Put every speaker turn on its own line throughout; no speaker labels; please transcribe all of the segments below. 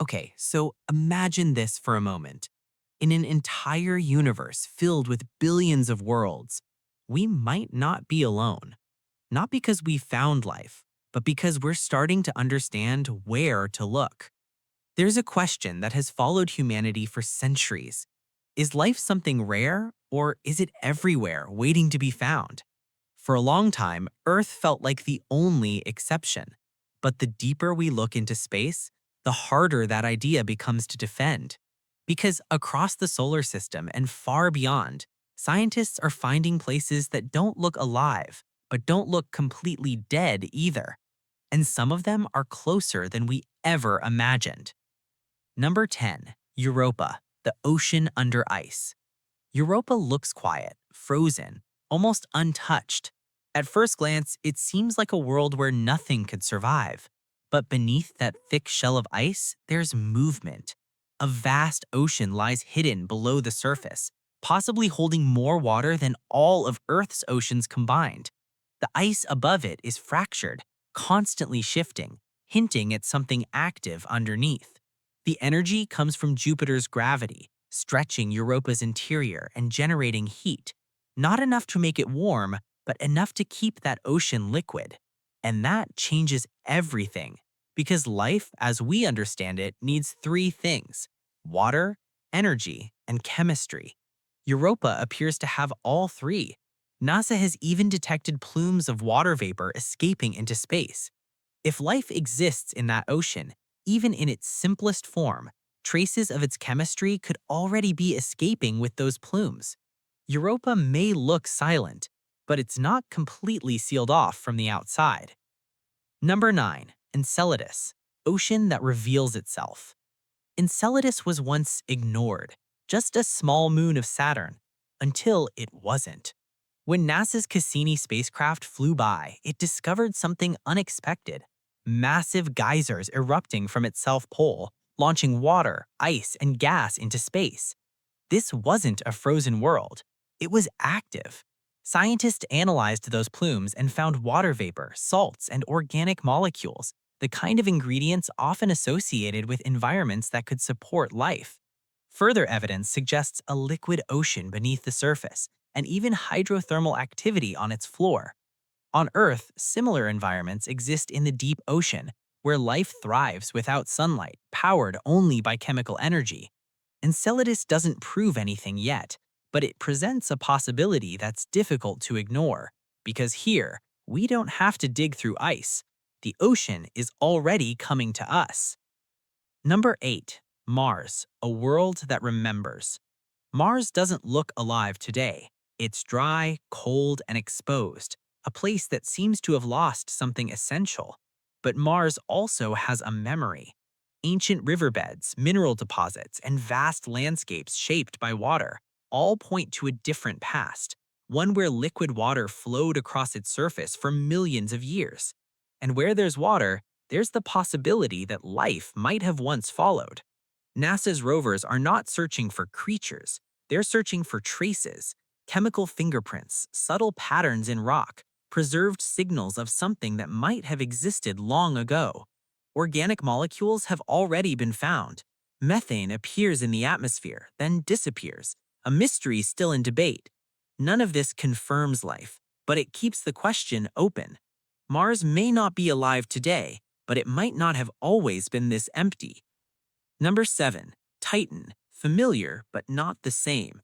Okay, so imagine this for a moment. In an entire universe filled with billions of worlds, we might not be alone. Not because we found life, but because we're starting to understand where to look. There's a question that has followed humanity for centuries. Is life something rare, or is it everywhere waiting to be found? For a long time, Earth felt like the only exception. But the deeper we look into space, the harder that idea becomes to defend. Because across the solar system and far beyond, scientists are finding places that don't look alive, but don't look completely dead either. And some of them are closer than we ever imagined. Number 10, Europa, the ocean under ice. Europa looks quiet, frozen, almost untouched. At first glance, it seems like a world where nothing could survive. But beneath that thick shell of ice, there's movement. A vast ocean lies hidden below the surface, possibly holding more water than all of Earth's oceans combined. The ice above it is fractured, constantly shifting, hinting at something active underneath. The energy comes from Jupiter's gravity, stretching Europa's interior and generating heat, not enough to make it warm, but enough to keep that ocean liquid. And that changes everything, because life, as we understand it, needs three things: water, energy, and chemistry. Europa appears to have all three. NASA has even detected plumes of water vapor escaping into space. If life exists in that ocean, even in its simplest form, traces of its chemistry could already be escaping with those plumes. Europa may look silent, but it's not completely sealed off from the outside. Number 9, Enceladus, ocean that reveals itself. Enceladus was once ignored, just a small moon of Saturn, until it wasn't. When NASA's Cassini spacecraft flew by, it discovered something unexpected: massive geysers erupting from its south pole, launching water, ice, and gas into space. This wasn't a frozen world. It was active. Scientists analyzed those plumes and found water vapor, salts, and organic molecules, the kind of ingredients often associated with environments that could support life. Further evidence suggests a liquid ocean beneath the surface, and even hydrothermal activity on its floor. On Earth, similar environments exist in the deep ocean, where life thrives without sunlight, powered only by chemical energy. Enceladus doesn't prove anything yet, but it presents a possibility that's difficult to ignore, because here, we don't have to dig through ice. The ocean is already coming to us. Number 8, Mars, a world that remembers. Mars doesn't look alive today. It's dry, cold, and exposed, a place that seems to have lost something essential. But Mars also has a memory. Ancient riverbeds, mineral deposits, and vast landscapes shaped by water all point to a different past, one where liquid water flowed across its surface for millions of years. And where there's water, there's the possibility that life might have once followed. NASA's rovers are not searching for creatures, they're searching for traces: chemical fingerprints, subtle patterns in rock, preserved signals of something that might have existed long ago. Organic molecules have already been found. Methane appears in the atmosphere, then disappears, a mystery still in debate. None of this confirms life, but it keeps the question open. Mars may not be alive today, but it might not have always been this empty. Number 7, Titan, familiar but not the same.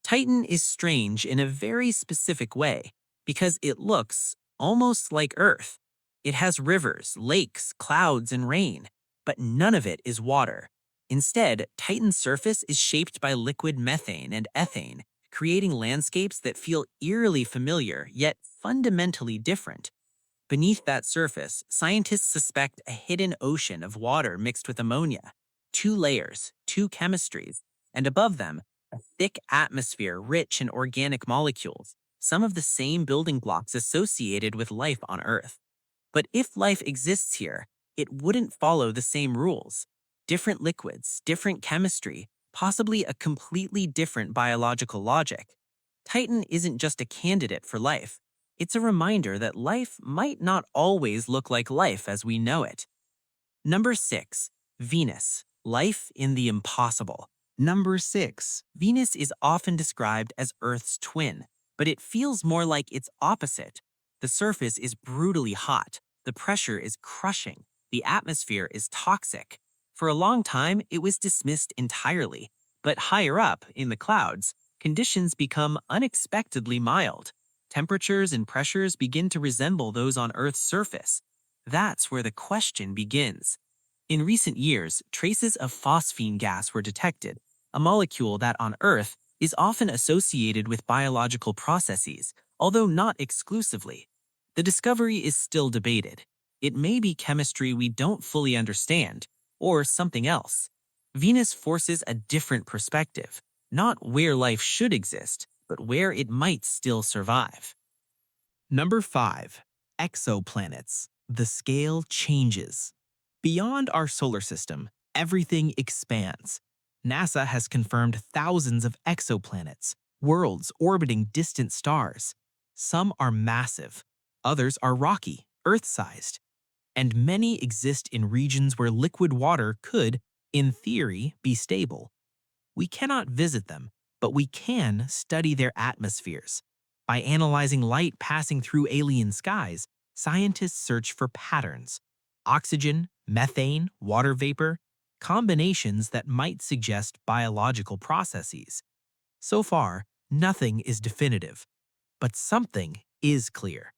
Titan is strange in a very specific way because it looks almost like Earth. It has rivers, lakes, clouds, and rain, but none of it is water. Instead, Titan's surface is shaped by liquid methane and ethane, creating landscapes that feel eerily familiar yet fundamentally different. Beneath that surface, scientists suspect a hidden ocean of water mixed with ammonia. Two layers, two chemistries, and above them, a thick atmosphere rich in organic molecules, some of the same building blocks associated with life on Earth. But if life exists here, it wouldn't follow the same rules. Different liquids, different chemistry, possibly a completely different biological logic. Titan isn't just a candidate for life. It's a reminder that life might not always look like life as we know it. Number 6, Venus, Life in the impossible. Number 6. Venus is often described as Earth's twin, but it feels more like its opposite. The surface is brutally hot, the pressure is crushing, the atmosphere is toxic. For a long time, it was dismissed entirely, but higher up in the clouds, conditions become unexpectedly mild. Temperatures and pressures begin to resemble those on Earth's surface. That's where the question begins. In recent years, traces of phosphine gas were detected, a molecule that on Earth is often associated with biological processes, although not exclusively. The discovery is still debated. It may be chemistry we don't fully understand, or something else. Venus forces a different perspective, not where life should exist, but where it might still survive. Number 5. Exoplanets. The scale changes. Beyond our solar system, everything expands. NASA has confirmed thousands of exoplanets, worlds orbiting distant stars. Some are massive, others are rocky, Earth-sized, and many exist in regions where liquid water could, in theory, be stable. We cannot visit them, but we can study their atmospheres. By analyzing light passing through alien skies, scientists search for patterns. Oxygen, methane, water vapor, combinations that might suggest biological processes. So far, nothing is definitive, but something is clear.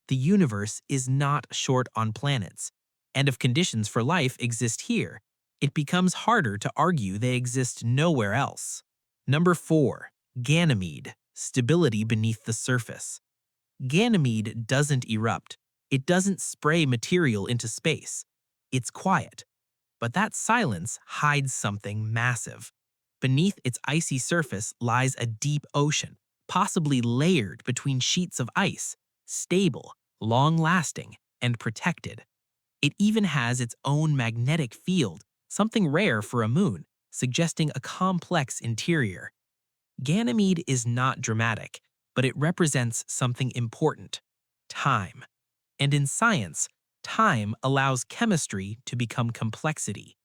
The universe is not short on planets, and if conditions for life exist here, it becomes harder to argue they exist nowhere else. Number 4. Ganymede, stability beneath the surface. Ganymede doesn't erupt. It doesn't spray material into space. It's quiet. But that silence hides something massive. Beneath its icy surface lies a deep ocean, possibly layered between sheets of ice, stable, long-lasting, and protected. It even has its own magnetic field, something rare for a moon, suggesting a complex interior. Ganymede is not dramatic, but it represents something important: time. And in science, time allows chemistry to become complexity.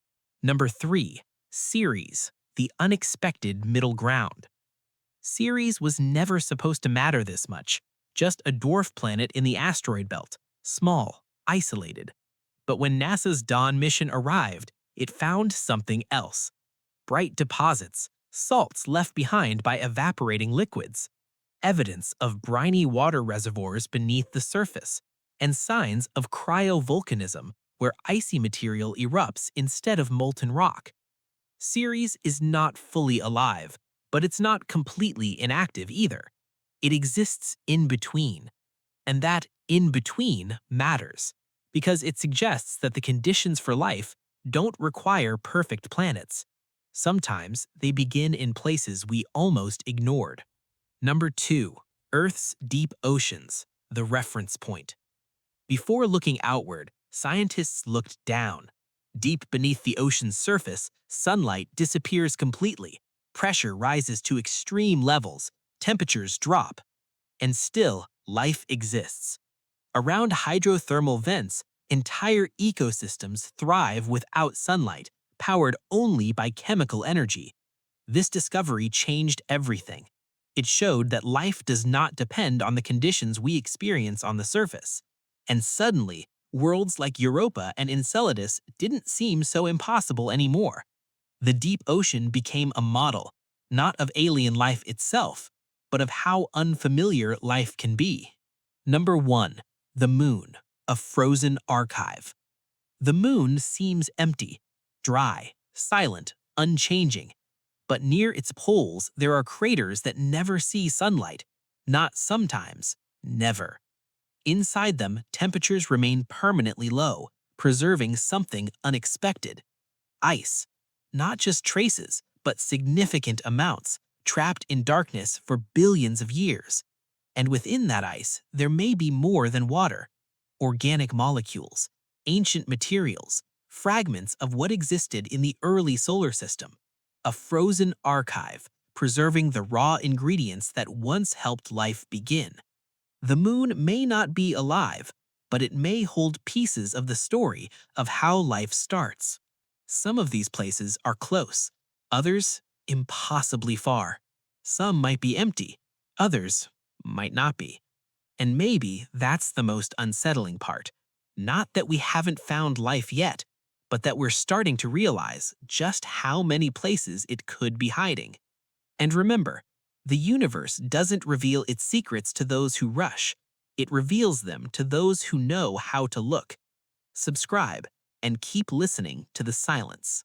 Number 3. Ceres, the unexpected middle ground. Ceres was never supposed to matter this much, just a dwarf planet in the asteroid belt, small, isolated. But when NASA's Dawn mission arrived, it found something else: bright deposits, salts left behind by evaporating liquids, evidence of briny water reservoirs beneath the surface, and signs of cryovolcanism, where icy material erupts instead of molten rock. Ceres is not fully alive, but it's not completely inactive either. It exists in between, and that in between matters, because it suggests that the conditions for life don't require perfect planets. Sometimes they begin in places we almost ignored. Number 2. Earth's deep oceans, the reference point. Before looking outward, scientists looked down. Deep beneath the ocean's surface, sunlight disappears completely, pressure rises to extreme levels, temperatures drop, and still life exists. Around hydrothermal vents, entire ecosystems thrive without sunlight, powered only by chemical energy. This discovery changed everything. It showed that life does not depend on the conditions we experience on the surface. And suddenly, worlds like Europa and Enceladus didn't seem so impossible anymore. The deep ocean became a model, not of alien life itself, but of how unfamiliar life can be. Number 1. The Moon, a frozen archive. The Moon seems empty, dry, silent, unchanging. But near its poles, there are craters that never see sunlight. Not sometimes, never. Inside them, temperatures remain permanently low, preserving something unexpected: ice. Not just traces, but significant amounts, trapped in darkness for billions of years. And within that ice, there may be more than water: organic molecules, ancient materials, fragments of what existed in the early solar system. A frozen archive, preserving the raw ingredients that once helped life begin. The moon may not be alive, but it may hold pieces of the story of how life starts. Some of these places are close, others impossibly far. Some might be empty, others might not be. And maybe that's the most unsettling part. Not that we haven't found life yet, but that we're starting to realize just how many places it could be hiding. And remember, the universe doesn't reveal its secrets to those who rush. It reveals them to those who know how to look. Subscribe and keep listening to the silence.